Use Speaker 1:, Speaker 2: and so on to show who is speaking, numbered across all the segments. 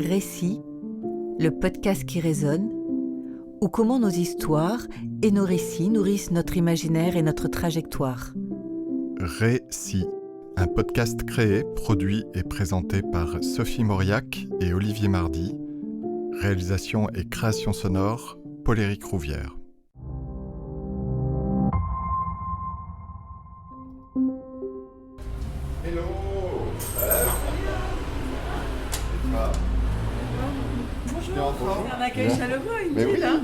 Speaker 1: Récits, le podcast qui résonne, ou comment nos histoires et nos récits nourrissent notre imaginaire et notre trajectoire.
Speaker 2: Récits, un podcast créé, produit et présenté par Sophie Mauriac et Olivier Mardy. Réalisation et création sonore, Paul-Éric Rouvière. Hello.
Speaker 3: Bonjour, c'est un accueil chaleureux, il me dit là.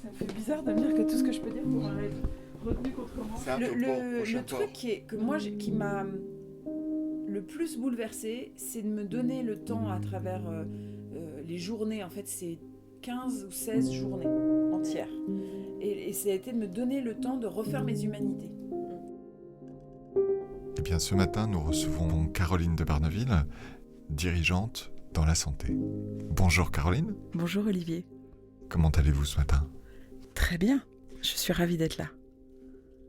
Speaker 3: Ça me fait bizarre de me dire que tout ce que je peux dire pourra être retenu contre moi. Le truc qui m'a le plus bouleversée, c'est de me donner le temps à travers les journées. En fait, c'est 15 ou 16 journées entières. Et ça a été de me donner le temps de refaire mes humanités.
Speaker 2: Eh bien, ce matin, nous recevons Caroline de Barneville, dirigeante dans la santé. Bonjour Caroline.
Speaker 3: Bonjour Olivier.
Speaker 2: Comment allez-vous ce matin ?
Speaker 3: Très bien, je suis ravie d'être là.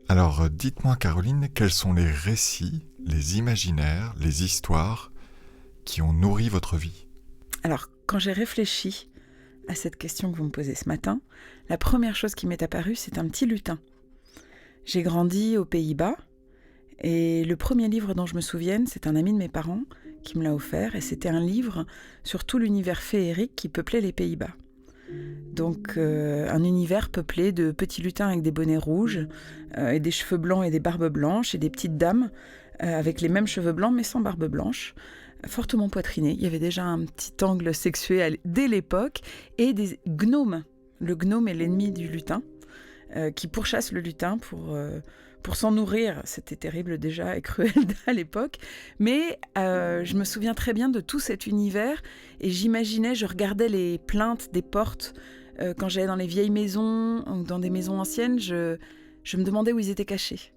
Speaker 2: Alors, dites-moi Caroline, quels sont les récits, les imaginaires, les histoires qui ont nourri votre vie ?
Speaker 3: Alors, quand j'ai réfléchi à cette question que vous me posez ce matin, la première chose qui m'est apparue, c'est un petit lutin. J'ai grandi aux Pays-Bas et le premier livre dont je me souvienne, c'est un ami de mes parents qui me l'a offert et c'était un livre sur tout l'univers féerique qui peuplait les Pays-Bas. Donc un univers peuplé de petits lutins avec des bonnets rouges et des cheveux blancs et des barbes blanches et des petites dames avec les mêmes cheveux blancs mais sans barbe blanche, fortement poitrinées. Il y avait déjà un petit angle sexuel dès l'époque et des gnomes. Le gnome est l'ennemi du lutin qui pourchasse le lutin pour s'en nourrir. C'était terrible déjà et cruel à l'époque. Mais je me souviens très bien de tout cet univers et j'imaginais, je regardais les plaintes des portes quand j'allais dans les vieilles maisons ou dans des maisons anciennes, je me demandais où ils étaient cachés.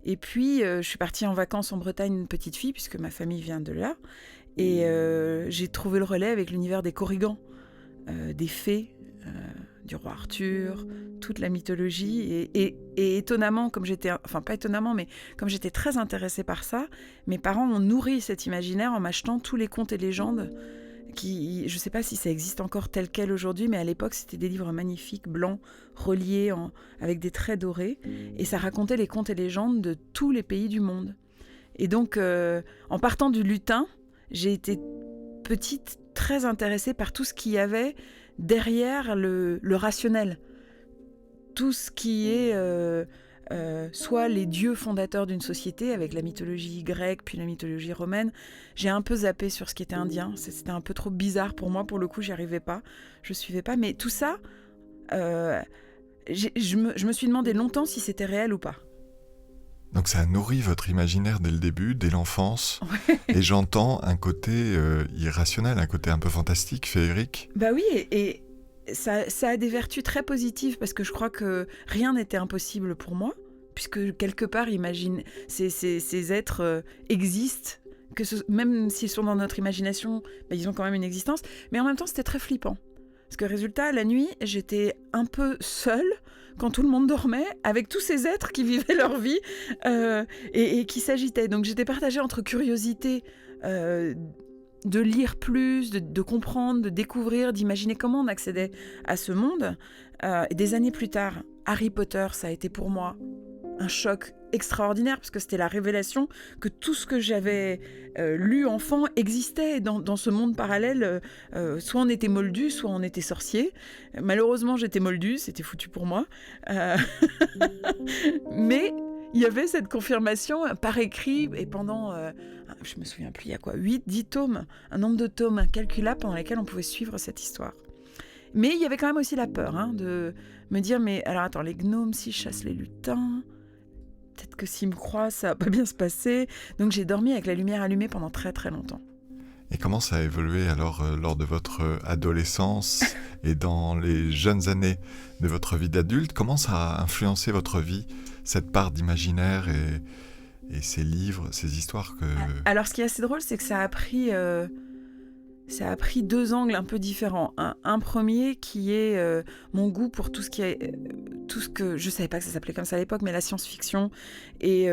Speaker 3: Et puis, je suis partie en vacances en Bretagne, une petite fille, puisque ma famille vient de là. Et j'ai trouvé le relais avec l'univers des Korrigans, des fées, du roi Arthur, toute la mythologie. Et étonnamment, comme j'étais très intéressée par ça, mes parents ont nourri cet imaginaire en m'achetant tous les contes et légendes qui, je ne sais pas si ça existe encore tel quel aujourd'hui, mais à l'époque, c'était des livres magnifiques, blancs, reliés avec des traits dorés. Et ça racontait les contes et légendes de tous les pays du monde. Et donc, en partant du lutin, j'ai été petite, très intéressée par tout ce qu'il y avait derrière le rationnel. Tout ce qui est soit les dieux fondateurs d'une société avec la mythologie grecque puis la mythologie romaine. J'ai un peu zappé sur ce qui était indien. C'était un peu trop bizarre pour moi. Pour le coup, j'y arrivais pas. Je suivais pas. Mais tout ça, je me suis demandé longtemps si c'était réel ou pas.
Speaker 2: Donc ça a nourri votre imaginaire dès le début, dès l'enfance. Ouais. Et j'entends un côté irrationnel, un côté un peu fantastique, féerique.
Speaker 3: Bah oui, et ça a des vertus très positives parce que je crois que rien n'était impossible pour moi, puisque quelque part, imagine, ces êtres existent, même s'ils sont dans notre imagination, bah, ils ont quand même une existence. Mais en même temps, c'était très flippant. Parce que résultat, la nuit, j'étais un peu seule quand tout le monde dormait, avec tous ces êtres qui vivaient leur vie et qui s'agitaient. Donc j'étais partagée entre curiosité de lire plus, de comprendre, de découvrir, d'imaginer comment on accédait à ce monde. Et des années plus tard, Harry Potter, ça a été pour moi un choc extraordinaire, parce que c'était la révélation que tout ce que j'avais lu enfant existait dans ce monde parallèle. Soit on était moldu, soit on était sorcier. Malheureusement, j'étais moldu, c'était foutu pour moi. Mais il y avait cette confirmation par écrit, et pendant, je me souviens plus, il y a quoi, 8, 10 tomes, un nombre de tomes incalculable pendant lesquels on pouvait suivre cette histoire. Mais il y avait quand même aussi la peur de me dire, mais alors attends, les gnomes, s'ils chassent les lutins, peut-être que s'ils me croient, ça va pas bien se passer. Donc j'ai dormi avec la lumière allumée pendant très très longtemps.
Speaker 2: Et comment ça a évolué alors lors de votre adolescence et dans les jeunes années de votre vie d'adulte ? Comment ça a influencé votre vie, cette part d'imaginaire et ces livres, ces histoires que...
Speaker 3: Alors ce qui est assez drôle, c'est que ça a pris ça a pris 2 angles un peu différents. Un premier qui est mon goût pour tout ce qui est... tout ce que... Je ne savais pas que ça s'appelait comme ça à l'époque, mais la science-fiction et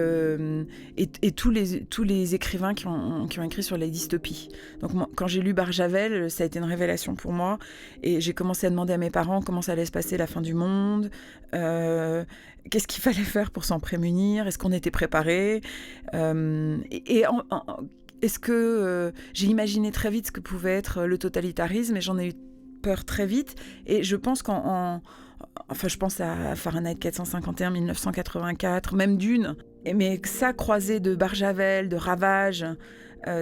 Speaker 3: tous les écrivains qui ont écrit sur les dystopies. Donc moi, quand j'ai lu Barjavel, ça a été une révélation pour moi. Et j'ai commencé à demander à mes parents comment ça allait se passer la fin du monde, qu'est-ce qu'il fallait faire pour s'en prémunir, est-ce qu'on était préparés est-ce que j'ai imaginé très vite ce que pouvait être le totalitarisme et j'en ai eu peur très vite. Et je pense je pense à Fahrenheit 451, 1984, même Dune. Mais ça, croisé de Barjavel, de Ravage,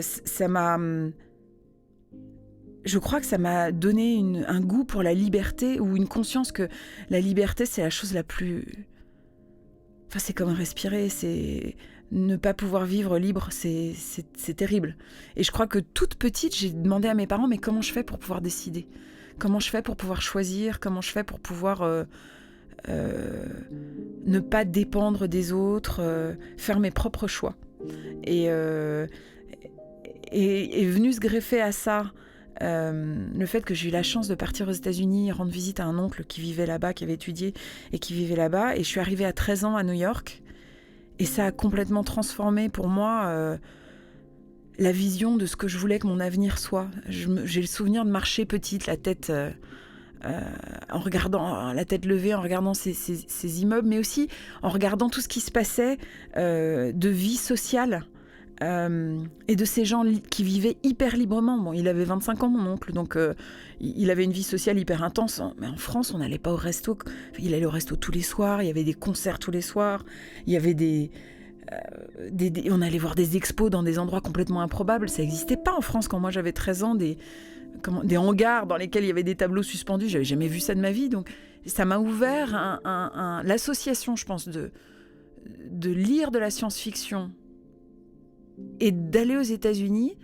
Speaker 3: ça m'a... Je crois que ça m'a donné un goût pour la liberté ou une conscience que la liberté, c'est la chose la plus... Enfin, c'est comme respirer, c'est... Ne pas pouvoir vivre libre, c'est terrible. Et je crois que toute petite, j'ai demandé à mes parents, mais comment je fais pour pouvoir décider ? Comment je fais pour pouvoir choisir ? Comment je fais pour pouvoir ne pas dépendre des autres, faire mes propres choix ? Et est venu se greffer à ça le fait que j'ai eu la chance de partir aux États-Unis, rendre visite à un oncle qui vivait là-bas, qui avait étudié et qui vivait là-bas. Et je suis arrivée à 13 ans à New York. Et ça a complètement transformé pour moi la vision de ce que je voulais que mon avenir soit. J'ai le souvenir de marcher petite, la tête en regardant, la tête levée, en regardant ces immeubles, mais aussi en regardant tout ce qui se passait de vie sociale et de ces gens qui vivaient hyper librement. Bon, il avait 25 ans, mon oncle, donc il avait une vie sociale hyper intense. Mais en France, on n'allait pas au resto. Il allait au resto tous les soirs, il y avait des concerts tous les soirs, il y avait on allait voir des expos dans des endroits complètement improbables. Ça n'existait pas en France quand moi j'avais 13 ans, des hangars dans lesquels il y avait des tableaux suspendus. J'avais jamais vu ça de ma vie. Donc ça m'a ouvert l'association, je pense, de lire de la science-fiction et d'aller aux États-Unis.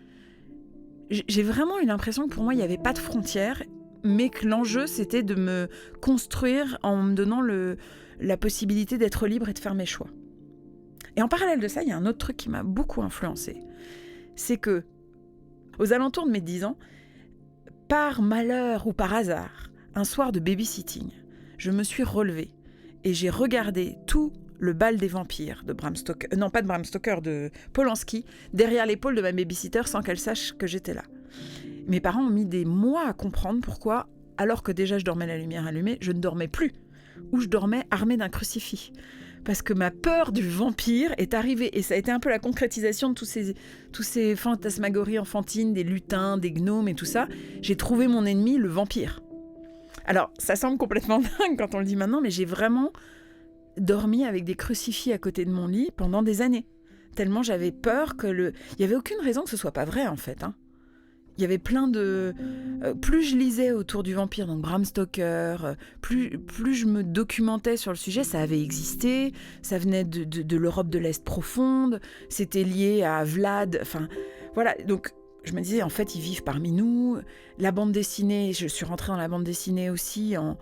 Speaker 3: J'ai vraiment eu l'impression que pour moi, il n'y avait pas de frontières, mais que l'enjeu, c'était de me construire en me donnant la possibilité d'être libre et de faire mes choix. Et en parallèle de ça, il y a un autre truc qui m'a beaucoup influencée. C'est que, aux alentours de mes 10 ans, par malheur ou par hasard, un soir de babysitting, je me suis relevée et j'ai regardé tout le bal des vampires de Bram Stoker, non pas de Bram Stoker, de Polanski, derrière l'épaule de ma babysitter sans qu'elle sache que j'étais là. Mes parents ont mis des mois à comprendre pourquoi, alors que déjà je dormais la lumière allumée, je ne dormais plus, ou je dormais armée d'un crucifix. Parce que ma peur du vampire est arrivée, et ça a été un peu la concrétisation de tous ces fantasmagories enfantines, des lutins, des gnomes et tout ça. J'ai trouvé mon ennemi, le vampire. Alors, ça semble complètement dingue quand on le dit maintenant, mais j'ai vraiment dormi avec des crucifix à côté de mon lit pendant des années. Tellement j'avais peur il n'y avait aucune raison que ce soit pas vrai, en fait. Il y avait plein de... plus je lisais autour du vampire, donc Bram Stoker, plus je me documentais sur le sujet, ça avait existé, ça venait de l'Europe de l'Est profonde, c'était lié à Vlad, enfin... Voilà, donc je me disais, en fait, ils vivent parmi nous. La bande dessinée, je suis rentrée dans la bande dessinée aussi en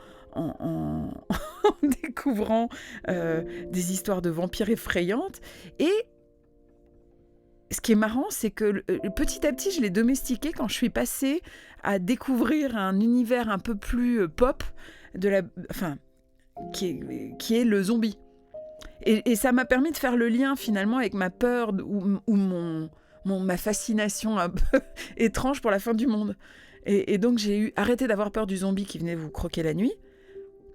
Speaker 3: découvrant des histoires de vampires effrayantes. Et ce qui est marrant, c'est que petit à petit, je l'ai domestiqué quand je suis passée à découvrir un univers un peu plus pop, qui est le zombie. Et ça m'a permis de faire le lien finalement avec ma peur ou ma fascination un peu étrange pour la fin du monde. Et donc j'ai arrêté d'avoir peur du zombie qui venait vous croquer la nuit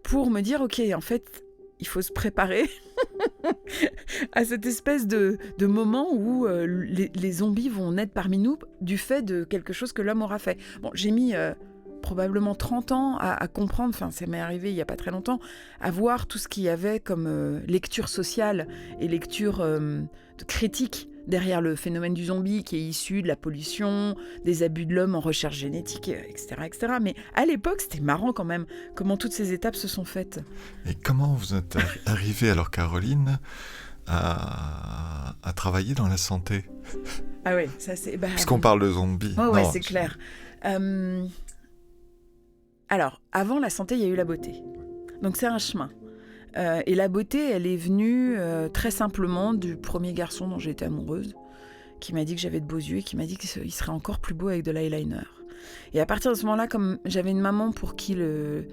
Speaker 3: pour me dire, ok, en fait, il faut se préparer à cette espèce de moment où les zombies vont naître parmi nous du fait de quelque chose que l'homme aura fait. Bon, j'ai mis probablement 30 ans à comprendre, enfin ça m'est arrivé il n'y a pas très longtemps, à voir tout ce qu'il y avait comme lecture sociale et lecture critique derrière le phénomène du zombie qui est issu de la pollution, des abus de l'homme en recherche génétique, etc., etc. Mais à l'époque, c'était marrant quand même, comment toutes ces étapes se sont faites.
Speaker 2: Et comment vous êtes arrivée, alors Caroline, à travailler dans la santé ?
Speaker 3: Ah oui, ça c'est...
Speaker 2: Puisqu'on parle de zombies.
Speaker 3: Oh, ouais, c'est clair. Alors, avant la santé, il y a eu la beauté. Donc c'est un chemin. Et la beauté, elle est venue très simplement du premier garçon dont j'ai été amoureuse, qui m'a dit que j'avais de beaux yeux et qui m'a dit qu'il serait encore plus beau avec de l'eyeliner. Et à partir de ce moment-là, comme j'avais une maman pour qui le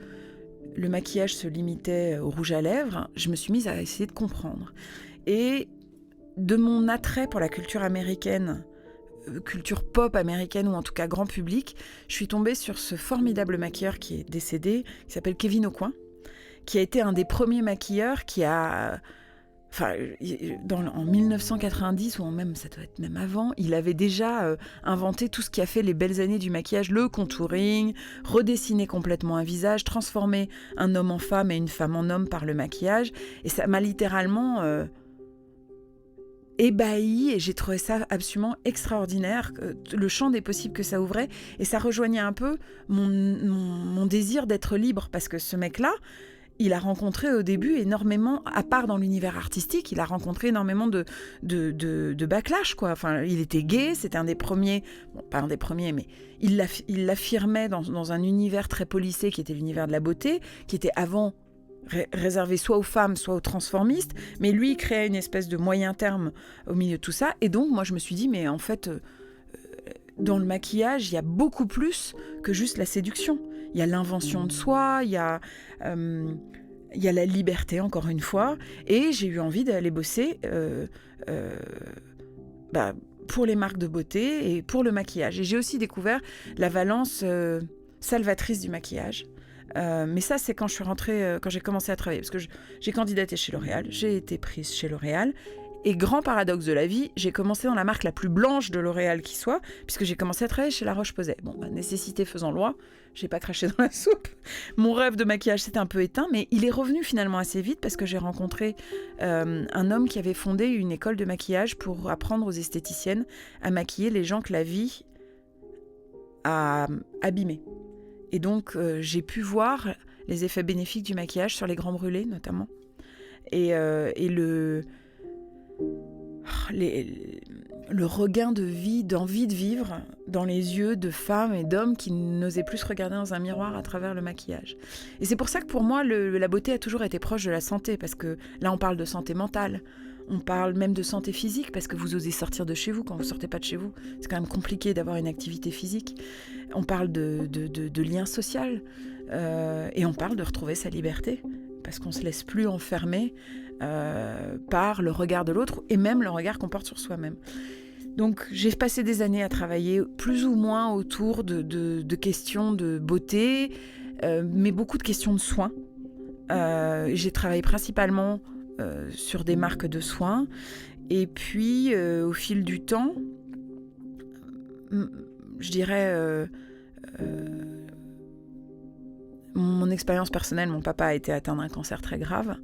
Speaker 3: maquillage se limitait au rouge à lèvres, je me suis mise à essayer de comprendre. Et de mon attrait pour la culture américaine, culture pop américaine ou en tout cas grand public, je suis tombée sur ce formidable maquilleur qui est décédé, qui s'appelle Kevin Aucoin, qui a été un des premiers maquilleurs qui a... en 1990 ou même, ça doit être même avant, il avait déjà inventé tout ce qui a fait les belles années du maquillage, le contouring, redessiner complètement un visage, transformer un homme en femme et une femme en homme par le maquillage. Et ça m'a littéralement ébahie et j'ai trouvé ça absolument extraordinaire, le champ des possibles que ça ouvrait. Et ça rejoignait un peu mon désir d'être libre, parce que ce mec-là, il a rencontré au début énormément, à part dans l'univers artistique, il a rencontré énormément de backlash, quoi. Enfin, il était gay, c'était un des premiers, bon, pas un des premiers, mais il l'affirmait dans un univers très policé qui était l'univers de la beauté, qui était avant réservé soit aux femmes, soit aux transformistes, mais lui, il créait une espèce de moyen terme au milieu de tout ça. Et donc, moi, je me suis dit, mais en fait, dans le maquillage, il y a beaucoup plus que juste la séduction. Il y a l'invention de soi, il y a la liberté, encore une fois. Et j'ai eu envie d'aller bosser pour les marques de beauté et pour le maquillage. Et j'ai aussi découvert la valence salvatrice du maquillage. Mais ça, c'est quand je suis rentrée, quand j'ai commencé à travailler. Parce que j'ai candidaté chez L'Oréal, j'ai été prise chez L'Oréal. Et grand paradoxe de la vie, j'ai commencé dans la marque la plus blanche de L'Oréal qui soit, puisque j'ai commencé à travailler chez La Roche-Posay. Bon, nécessité faisant loi, j'ai pas craché dans la soupe. Mon rêve de maquillage s'était un peu éteint, mais il est revenu finalement assez vite parce que j'ai rencontré un homme qui avait fondé une école de maquillage pour apprendre aux esthéticiennes à maquiller les gens que la vie a abîmés. Et donc, j'ai pu voir les effets bénéfiques du maquillage sur les grands brûlés, notamment. Et le regain de vie, d'envie de vivre dans les yeux de femmes et d'hommes qui n'osaient plus se regarder dans un miroir à travers le maquillage. Et c'est pour ça que pour moi, la beauté a toujours été proche de la santé, parce que là, on parle de santé mentale. On parle même de santé physique, parce que vous osez sortir de chez vous. Quand vous ne sortez pas de chez vous, c'est quand même compliqué d'avoir une activité physique. On parle de lien social. Et on parle de retrouver sa liberté, parce qu'on ne se laisse plus enfermer par le regard de l'autre, et même le regard qu'on porte sur soi-même. Donc j'ai passé des années à travailler plus ou moins autour de questions de beauté, mais beaucoup de questions de soins. J'ai travaillé principalement sur des marques de soins. Et puis, au fil du temps, je dirais, mon expérience personnelle, mon papa a été atteint d'un cancer très grave,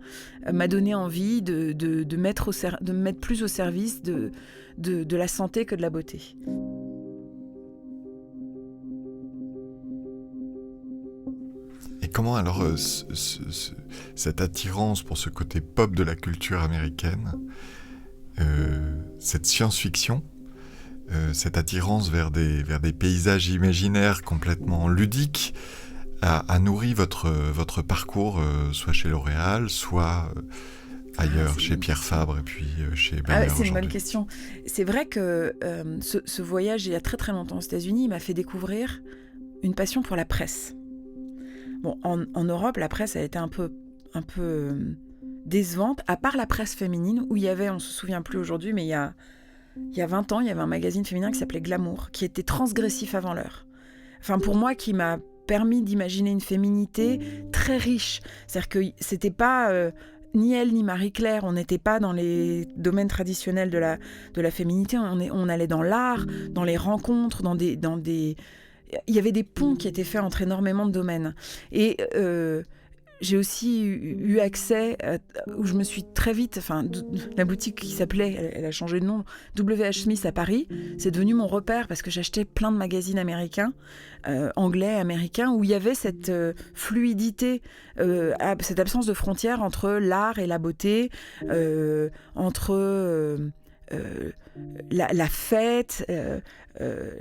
Speaker 3: m'a donné envie de me mettre plus au service de la santé que de la beauté.
Speaker 2: Et comment alors cette attirance pour ce côté pop de la culture américaine, cette science-fiction, cette attirance vers des paysages imaginaires complètement ludiques, a nourri votre parcours, soit chez L'Oréal, soit ailleurs, chez Pierre Fabre et puis chez Bannière
Speaker 3: c'est
Speaker 2: aujourd'hui.
Speaker 3: une bonne question. C'est vrai que ce voyage, il y a très très longtemps aux États-Unis, il m'a fait découvrir une passion pour la presse. Bon, en Europe, la presse a été un peu décevante, à part la presse féminine, où il y avait, on ne se souvient plus aujourd'hui, mais il y a 20 ans, il y avait un magazine féminin qui s'appelait Glamour, qui était transgressif avant l'heure. Enfin, pour moi, qui m'a permis d'imaginer une féminité très riche. C'est-à-dire que c'était pas ni elle ni Marie-Claire, on n'était pas dans les domaines traditionnels de la féminité, on allait dans l'art, dans les rencontres, dans des... Il y avait des ponts qui étaient faits entre énormément de domaines. Et j'ai aussi eu accès, où je me suis très vite... la boutique qui s'appelait, elle a changé de nom, W.H. Smith à Paris, c'est devenu mon repère parce que j'achetais plein de magazines américains, anglais, américains, où il y avait cette fluidité, cette absence de frontières entre l'art et la beauté, entre... la fête,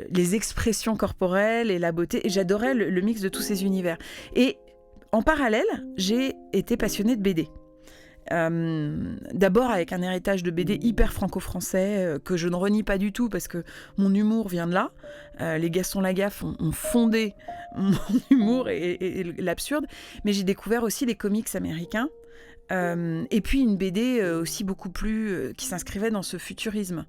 Speaker 3: les expressions corporelles et la beauté. Et j'adorais le mix de tous ces univers. Et en parallèle, j'ai été passionnée de BD. D'abord avec un héritage de BD hyper franco-français que je ne renie pas du tout parce que mon humour vient de là. Les Gaston Lagaffe ont fondé mon humour et l'absurde. Mais j'ai découvert aussi les comics américains. Et puis une BD aussi beaucoup plus qui s'inscrivait dans ce futurisme.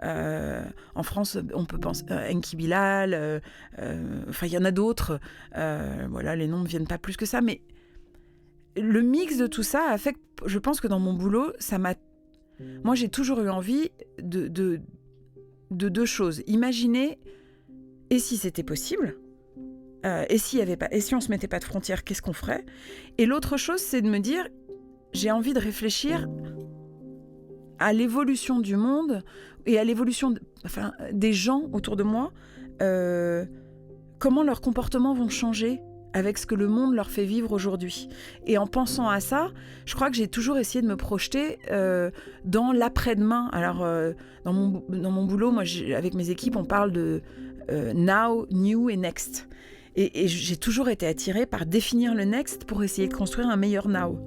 Speaker 3: En France, on peut penser Enki Bilal, enfin il y en a d'autres. Voilà, les noms ne viennent pas plus que ça, mais le mix de tout ça a fait que je pense que dans mon boulot, moi j'ai toujours eu envie de deux choses. Imaginer, et si c'était possible, et si on se mettait pas de frontières, qu'est-ce qu'on ferait? Et l'autre chose, c'est de me dire, j'ai envie de réfléchir à l'évolution du monde et à l'évolution des gens autour de moi, comment leurs comportements vont changer avec ce que le monde leur fait vivre aujourd'hui. Et en pensant à ça, je crois que j'ai toujours essayé de me projeter dans l'après-demain. Alors, dans mon boulot, moi, avec mes équipes, on parle de now, new et next. Et j'ai toujours été attirée par définir le next pour essayer de construire un meilleur now.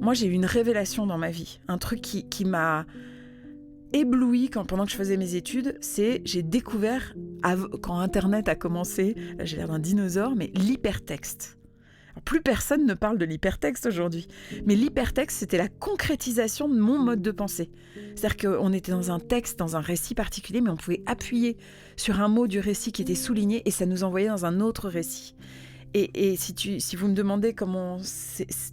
Speaker 3: Moi, j'ai eu une révélation dans ma vie, un truc qui m'a éblouie pendant que je faisais mes études, c'est j'ai découvert, quand Internet a commencé, là j'ai l'air d'un dinosaure, mais l'hypertexte. Alors, plus personne ne parle de l'hypertexte aujourd'hui, mais l'hypertexte, c'était la concrétisation de mon mode de pensée. C'est-à-dire qu'on était dans un texte, dans un récit particulier, mais on pouvait appuyer sur un mot du récit qui était souligné et ça nous envoyait dans un autre récit. Et si vous me demandez comment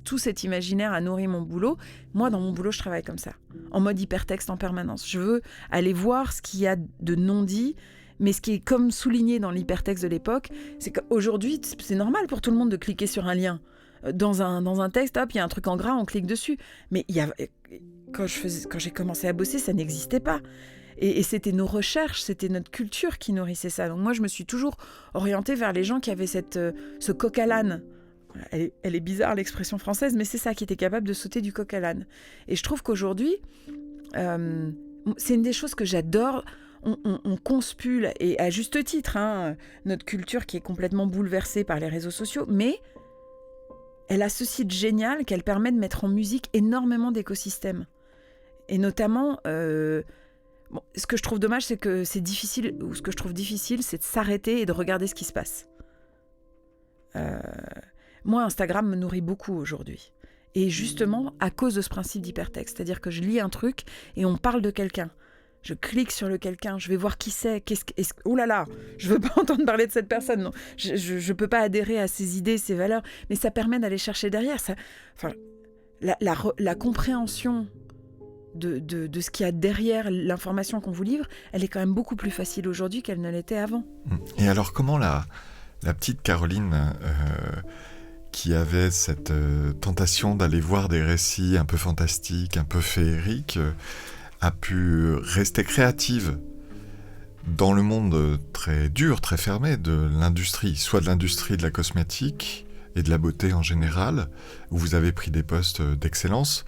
Speaker 3: tout cet imaginaire a nourri mon boulot, moi, dans mon boulot, je travaille comme ça, en mode hypertexte en permanence. Je veux aller voir ce qu'il y a de non-dit, mais ce qui est comme souligné dans l'hypertexte de l'époque, c'est qu'aujourd'hui, c'est normal pour tout le monde de cliquer sur un lien. Dans un texte, hop, il y a un truc en gras, on clique dessus. Mais quand j'ai commencé à bosser, ça n'existait pas. Et c'était nos recherches, c'était notre culture qui nourrissait ça. Donc moi, je me suis toujours orientée vers les gens qui avaient ce coq à l'âne. Elle est bizarre, l'expression française, mais c'est ça, qui était capable de sauter du coq à l'âne. Et je trouve qu'aujourd'hui, c'est une des choses que j'adore. On conspule, et à juste titre, notre culture qui est complètement bouleversée par les réseaux sociaux, mais elle a ceci de génial qu'elle permet de mettre en musique énormément d'écosystèmes. Et notamment... ce que je trouve dommage, c'est que c'est difficile, ou ce que je trouve difficile, c'est de s'arrêter et de regarder ce qui se passe. Moi, Instagram me nourrit beaucoup aujourd'hui. Et justement, à cause de ce principe d'hypertexte. C'est-à-dire que je lis un truc et on parle de quelqu'un. Je clique sur le quelqu'un, je vais voir qui c'est. Oh là là, je veux pas entendre parler de cette personne. Non. Je peux pas adhérer à ses idées, ses valeurs. Mais ça permet d'aller chercher derrière. La compréhension... De ce qu'il y a derrière l'information qu'on vous livre, elle est quand même beaucoup plus facile aujourd'hui qu'elle ne l'était avant.
Speaker 2: Et alors comment la petite Caroline, qui avait cette tentation d'aller voir des récits un peu fantastiques, un peu féeriques, a pu rester créative dans le monde très dur, très fermé de l'industrie, soit de l'industrie de la cosmétique et de la beauté en général, où vous avez pris des postes d'excellence,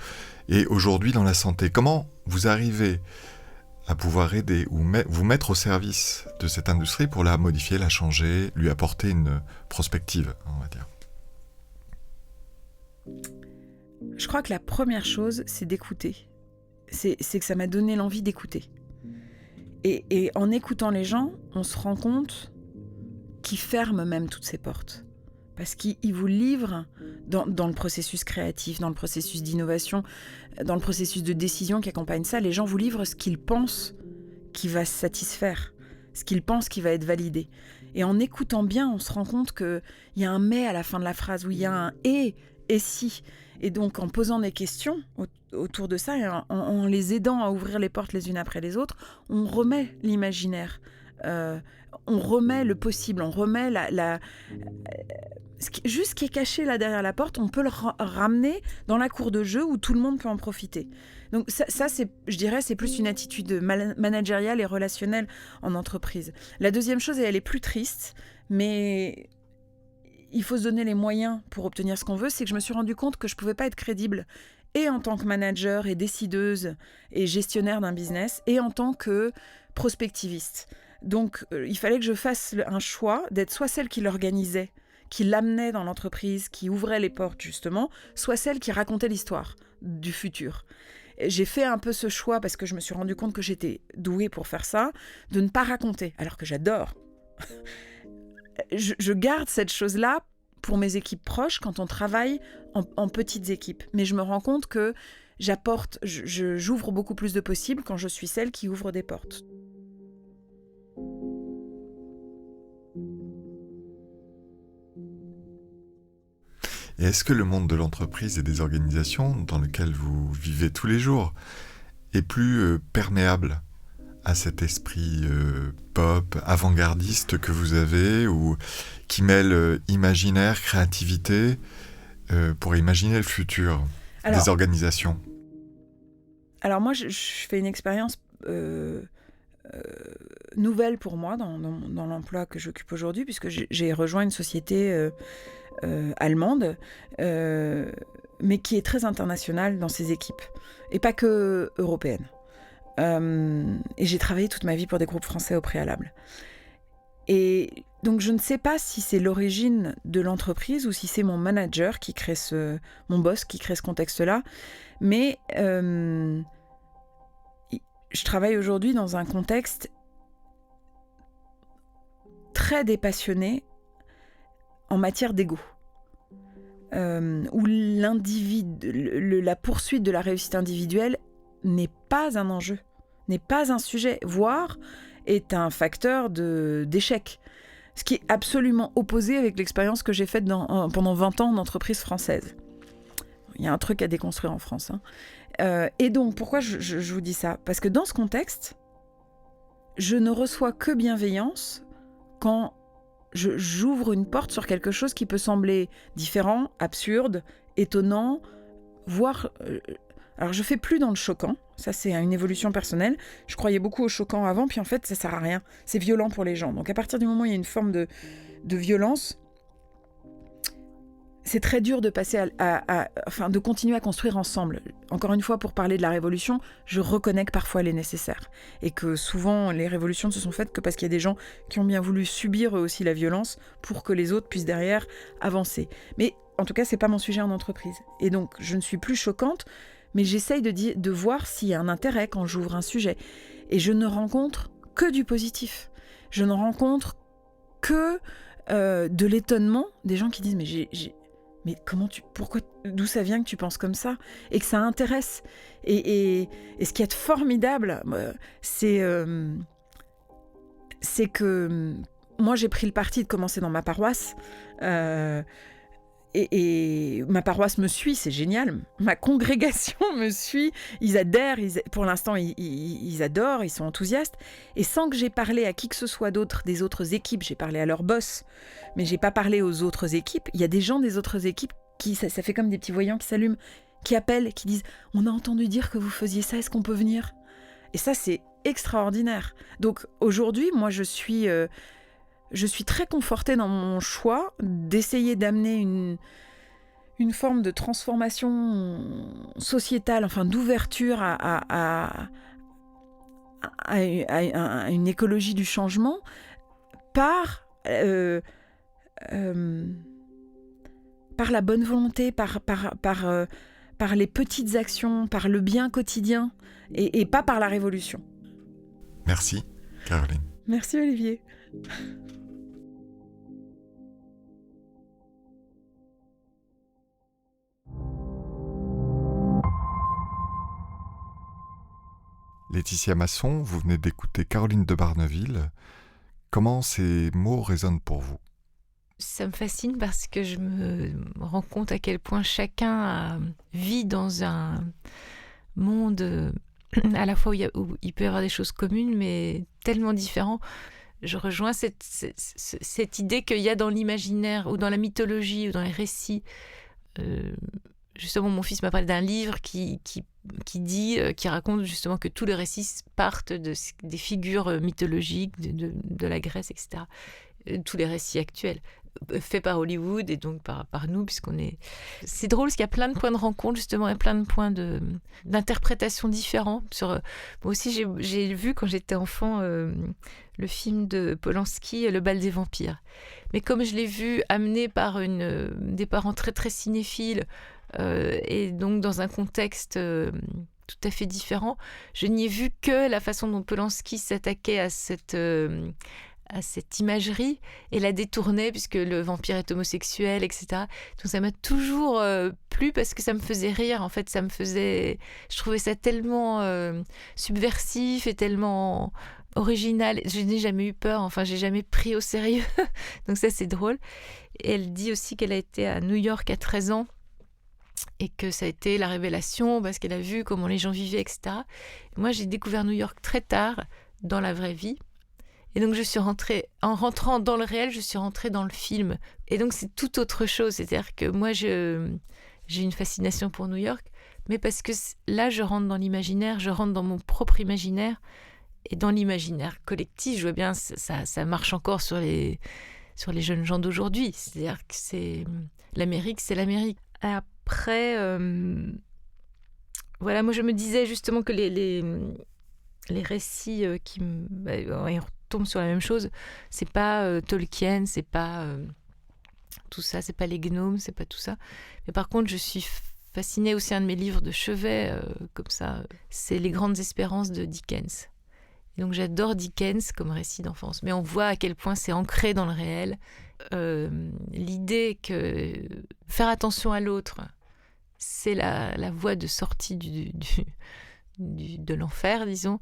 Speaker 2: et aujourd'hui dans la santé. Comment vous arrivez à pouvoir aider ou vous mettre au service de cette industrie pour la modifier, la changer, lui apporter une prospective, on va dire?
Speaker 3: Je crois que la première chose, c'est d'écouter. C'est que ça m'a donné l'envie d'écouter. Et en écoutant les gens, on se rend compte qu'ils ferment même toutes ces portes. Parce qu'ils vous livrent dans le processus créatif, dans le processus d'innovation, dans le processus de décision qui accompagne ça. Les gens vous livrent ce qu'ils pensent qui va se satisfaire, ce qu'ils pensent qui va être validé. Et en écoutant bien, on se rend compte qu'il y a un « mais » à la fin de la phrase, où il y a un « et si ». Et donc, en posant des questions autour de ça, et en les aidant à ouvrir les portes les unes après les autres, on remet l'imaginaire, on remet le possible, on remet juste ce qui est caché là derrière la porte, on peut le ramener dans la cour de jeu où tout le monde peut en profiter. Donc ça c'est, je dirais, c'est plus une attitude managériale et relationnelle en entreprise. La deuxième chose, et elle est plus triste, mais il faut se donner les moyens pour obtenir ce qu'on veut, c'est que je me suis rendu compte que je ne pouvais pas être crédible et en tant que manager et décideuse et gestionnaire d'un business et en tant que prospectiviste. Donc, il fallait que je fasse un choix d'être soit celle qui l'organisait, qui l'amenait dans l'entreprise, qui ouvrait les portes justement, soit celle qui racontait l'histoire du futur. Et j'ai fait un peu ce choix parce que je me suis rendu compte que j'étais douée pour faire ça, de ne pas raconter, alors que j'adore. Je garde cette chose-là pour mes équipes proches quand on travaille en petites équipes. Mais je me rends compte que j'ouvre beaucoup plus de possibles quand je suis celle qui ouvre des portes.
Speaker 2: Et est-ce que le monde de l'entreprise et des organisations dans lequel vous vivez tous les jours est plus perméable à cet esprit pop, avant-gardiste que vous avez, ou qui mêle imaginaire, créativité, pour imaginer le futur des organisations?
Speaker 3: Alors moi, je fais une expérience nouvelle pour moi dans l'emploi que j'occupe aujourd'hui, puisque j'ai rejoint une société allemande, mais qui est très internationale dans ses équipes, et pas que européenne. Et j'ai travaillé toute ma vie pour des groupes français au préalable. Et donc je ne sais pas si c'est l'origine de l'entreprise ou si c'est mon manager qui crée mon boss qui crée ce contexte-là, mais je travaille aujourd'hui dans un contexte très dépassionné en matière d'ego, où la poursuite de la réussite individuelle n'est pas un enjeu, n'est pas un sujet, voire est un facteur d'échec. Ce qui est absolument opposé avec l'expérience que j'ai faite pendant 20 ans en entreprise française. Il y a un truc à déconstruire en France. Et donc, pourquoi je vous dis ça ? Parce que dans ce contexte, je ne reçois que bienveillance quand j'ouvre une porte sur quelque chose qui peut sembler différent, absurde, étonnant, voire... Alors, je fais plus dans le choquant. Ça, c'est une évolution personnelle. Je croyais beaucoup au choquant avant, puis en fait, ça sert à rien. C'est violent pour les gens. Donc, à partir du moment où il y a une forme de violence, c'est très dur de passer de continuer à construire ensemble. Encore une fois, pour parler de la révolution, je reconnais que parfois elle est nécessaire. Et que souvent, les révolutions ne se sont faites que parce qu'il y a des gens qui ont bien voulu subir eux aussi la violence pour que les autres puissent derrière avancer. Mais en tout cas, c'est pas mon sujet en entreprise. Et donc, je ne suis plus choquante, mais j'essaye de voir s'il y a un intérêt quand j'ouvre un sujet. Et je ne rencontre que du positif. Je ne rencontre que de l'étonnement, des gens qui disent « Mais d'où ça vient que tu penses comme ça ?» Et que ça intéresse. Et ce qui est formidable, c'est que moi, j'ai pris le parti de commencer dans ma paroisse. Et ma paroisse me suit, c'est génial. Ma congrégation me suit, ils adhèrent, pour l'instant ils adorent, ils sont enthousiastes. Et sans que j'ai parlé à qui que ce soit d'autre des autres équipes, j'ai parlé à leur boss, mais j'ai pas parlé aux autres équipes. Il y a des gens des autres équipes qui, ça fait comme des petits voyants qui s'allument, qui appellent, qui disent « On a entendu dire que vous faisiez ça, est-ce qu'on peut venir ?» Et ça, c'est extraordinaire. Donc aujourd'hui, moi je suis très confortée dans mon choix d'essayer d'amener une forme de transformation sociétale, enfin d'ouverture à une écologie du changement par la bonne volonté, par les petites actions, par le bien quotidien et pas par la révolution.
Speaker 2: Merci, Caroline.
Speaker 3: Merci, Olivier.
Speaker 2: Laetitia Masson, vous venez d'écouter Caroline de Barneville. Comment ces mots résonnent pour vous ?
Speaker 1: Ça me fascine parce que je me rends compte à quel point chacun vit dans un monde à la fois où il peut y avoir des choses communes, mais tellement différents. Je rejoins cette idée qu'il y a dans l'imaginaire ou dans la mythologie ou dans les récits. Justement, mon fils m'a parlé d'un livre qui raconte justement que tous les récits partent des figures mythologiques de la Grèce, etc. Tous les récits actuels, faits par Hollywood et donc par nous, puisqu'on est... C'est drôle parce qu'il y a plein de points de rencontre, justement, et plein de points d'interprétation différents. Moi aussi, j'ai vu quand j'étais enfant le film de Polanski, Le bal des vampires. Mais comme je l'ai vu amené par des parents très très cinéphiles, et donc dans un contexte tout à fait différent, je n'y ai vu que la façon dont Polanski s'attaquait à cette imagerie et la détournait, puisque le vampire est homosexuel, etc. Donc ça m'a toujours plu parce que ça me faisait rire. En fait, je trouvais ça tellement subversif et tellement original. Je n'ai jamais eu peur, enfin, j'ai jamais pris au sérieux. Donc ça, c'est drôle. Et elle dit aussi qu'elle a été à New York à 13 ans et que ça a été la révélation parce qu'elle a vu comment les gens vivaient, etc. Moi, j'ai découvert New York très tard dans la vraie vie. Et donc, en rentrant dans le réel, je suis rentrée dans le film. Et donc, c'est tout autre chose. C'est-à-dire que moi, j'ai une fascination pour New York, mais parce que là, je rentre dans l'imaginaire, je rentre dans mon propre imaginaire. Et dans l'imaginaire collectif, je vois bien, ça marche encore sur les jeunes gens d'aujourd'hui. C'est-à-dire que l'Amérique, c'est l'Amérique. Après, voilà, moi, je me disais justement que les récits on tombe sur la même chose. C'est pas Tolkien, c'est pas tout ça, c'est pas les gnomes, c'est pas tout ça. Mais par contre, je suis fascinée aussi, un de mes livres de chevet, comme ça, c'est Les Grandes Espérances de Dickens. Et donc j'adore Dickens comme récit d'enfance. Mais on voit à quel point c'est ancré dans le réel. L'idée que faire attention à l'autre, c'est la voie de sortie de l'enfer, disons,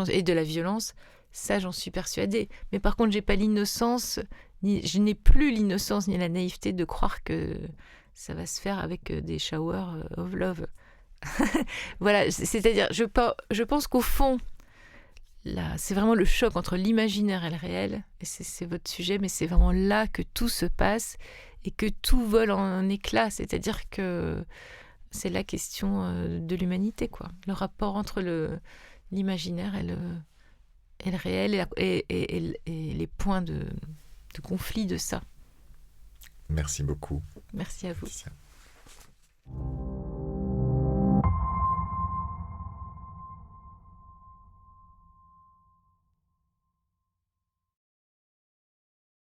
Speaker 1: et de la violence. Ça, j'en suis persuadée. Mais par contre, je n'ai plus l'innocence ni la naïveté de croire que ça va se faire avec des showers of love. Voilà, c'est-à-dire, je pense qu'au fond, là, c'est vraiment le choc entre l'imaginaire et le réel. Et c'est votre sujet, mais c'est vraiment là que tout se passe et que tout vole en éclats. C'est-à-dire que c'est la question de l'humanité, quoi. Le rapport entre l'imaginaire et le réel et les points de conflit de ça.
Speaker 2: Merci beaucoup.
Speaker 1: Merci à vous.
Speaker 2: Laetitia.